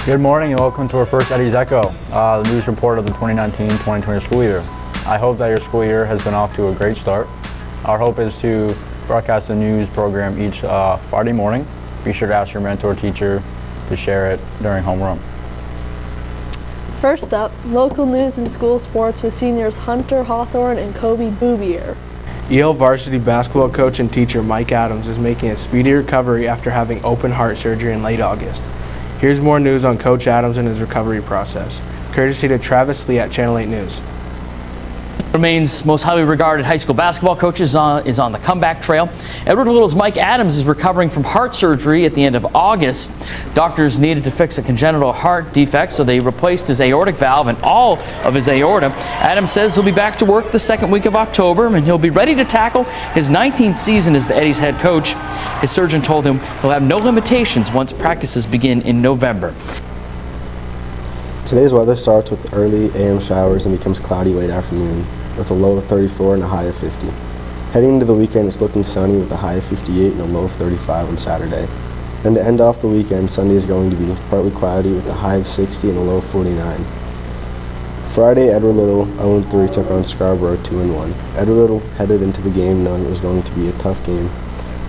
Good morning and welcome to our first Eddie's Echo, the news report of the 2019-2020 school year. I hope that your school year has been off to a great start. Our hope is to broadcast the news program each Friday morning. Be sure to ask your mentor teacher to share it during homeroom. First up, local news and school sports with seniors Hunter Hawthorne and Kobe Bouvier. Yale varsity basketball coach and teacher Mike Adams is making a speedy recovery after having open heart surgery in late August. Here's more news on Coach Adams and his recovery process, courtesy to Travis Lee at Channel 8 News. Remains most highly regarded high school basketball coach is on the comeback trail. Edward Little's Mike Adams is recovering from heart surgery at the end of August. Doctors needed to fix a congenital heart defect, so they replaced his aortic valve and all of his aorta. Adams says he'll be back to work the second week of October, and he'll be ready to tackle his 19th season as the Eddies head coach. His surgeon told him he'll have no limitations once practices begin in November. Today's weather starts with early AM showers and becomes cloudy late afternoon, with a low of 34 and a high of 50. Heading into the weekend, it's looking sunny with a high of 58 and a low of 35 on Saturday. Then to end off the weekend, Sunday is going to be partly cloudy with a high of 60 and a low of 49. Friday, Edward Little 0-3 took on Scarborough 2-1. Edward Little headed into the game knowing it was going to be a tough game.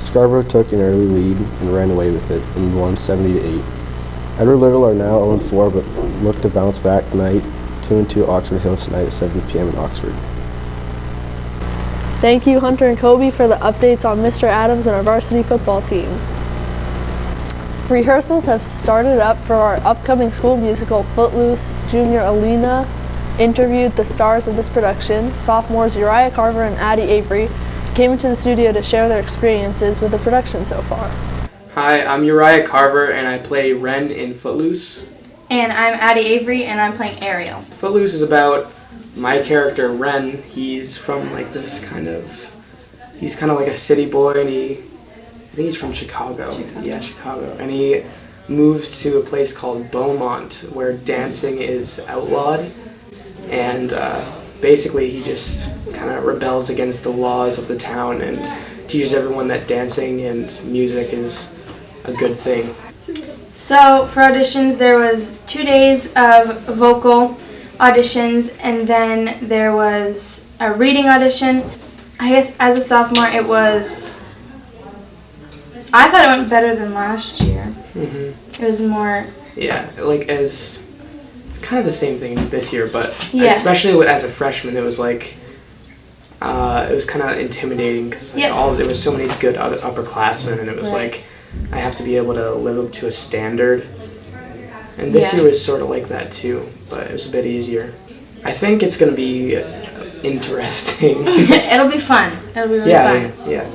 Scarborough took an early lead and ran away with it and won 70-8. Edward Little are now 0-4 but look to bounce back tonight, 2-2 Oxford Hills tonight at 7 p.m. in Oxford. Thank you, Hunter and Kobe, for the updates on Mr. Adams and our varsity football team. Rehearsals have started up for our upcoming school musical, Footloose. Junior Alina interviewed the stars of this production. Sophomores Uriah Carver and Addie Avery came into the studio to share their experiences with the production so far. Hi, I'm Uriah Carver and I play Ren in Footloose. And I'm Addie Avery and I'm playing Ariel. Footloose is about my character Ren. He's from like this he's kind of like a city boy, and I think he's from Chicago. Yeah, Chicago. And he moves to a place called Beaumont where dancing is outlawed. And basically he just kind of rebels against the laws of the town and teaches everyone that dancing and music is a good thing. So for auditions, there was 2 days of vocal auditions, and then there was a reading audition. I guess as a sophomore I thought it went better than last year. It was more... Yeah, it's kind of the same thing this year, but yeah. Especially as a freshman, it was like, it was kind of intimidating because there was so many good upperclassmen, and it was like, I have to be able to live up to a standard. And this year was sort of like that too, but it was a bit easier. I think it's going to be interesting. It'll be fun. It'll be really fun. Yeah.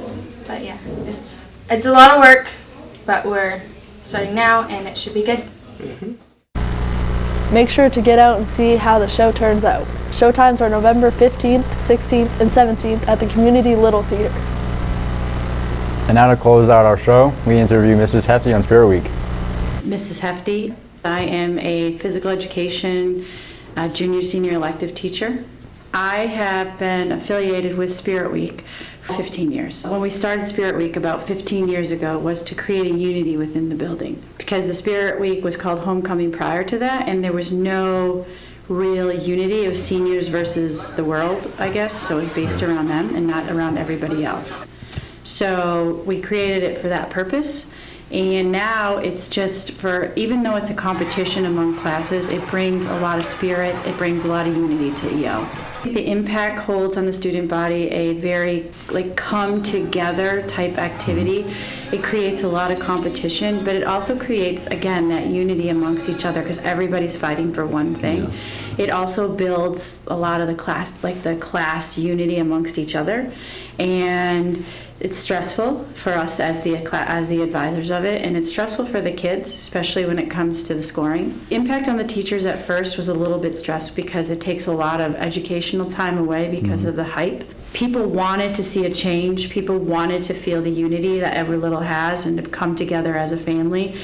But yeah, it's a lot of work, but we're starting now and it should be good. Make sure to get out and see how the show turns out. Showtimes are November 15th, 16th, and 17th at the Community Little Theater. And now to close out our show, we interview Mrs. Hefty on Spirit Week. Mrs. Hefty, I am a physical education junior senior elective teacher. I have been affiliated with Spirit Week for 15 years. When we started Spirit Week about 15 years ago was to create a unity within the building, because the Spirit Week was called Homecoming prior to that, and there was no real unity of seniors versus the world, I guess, so it was based around them and not around everybody else. So we created it for that purpose. And now it's just even though it's a competition among classes, it brings a lot of spirit, it brings a lot of unity to EO. The impact holds on the student body a very come together type activity. It creates a lot of competition, but it also creates, again, that unity amongst each other because everybody's fighting for one thing. It also builds a lot of the class unity amongst each other, and it's stressful for us as the advisors of it, and it's stressful for the kids, especially when it comes to the scoring. Impact on the teachers at first was a little bit stressed because it takes a lot of educational time away because of the hype. People wanted to see a change. People wanted to feel the unity that Edward Little has and to come together as a family.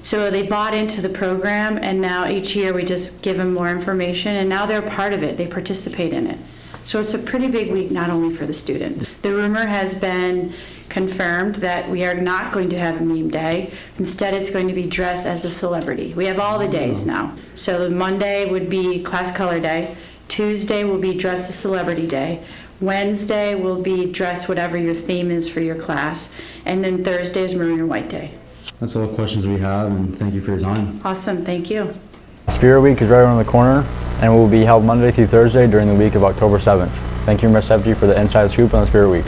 So they bought into the program, and now each year we just give them more information, and now they're part of it. They participate in it. So it's a pretty big week, not only for the students. The rumor has been confirmed that we are not going to have a meme day. Instead, it's going to be dress as a celebrity. We have all the days now. So Monday would be class color day. Tuesday will be dress a celebrity day. Wednesday will be dress whatever your theme is for your class. And then Thursday is maroon and white day. That's all the questions we have, and thank you for your time. Awesome, thank you. Spirit Week is right around the corner and will be held Monday through Thursday during the week of October 7th. Thank you, Ms. Hefty, for the inside scoop on the Spirit Week.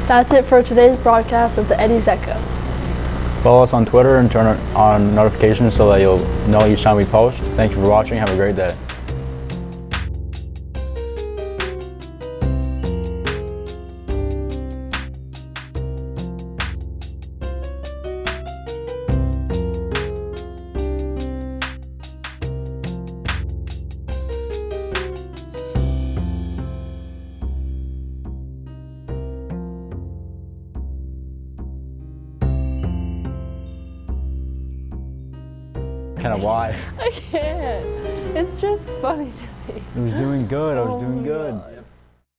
That's it for today's broadcast of the Eddie's Echo. Follow us on Twitter and turn on notifications so that you'll know each time we post. Thank you for watching. Have a great day. Kind of why? I can't. It's just funny to me. It was doing good. I was doing good.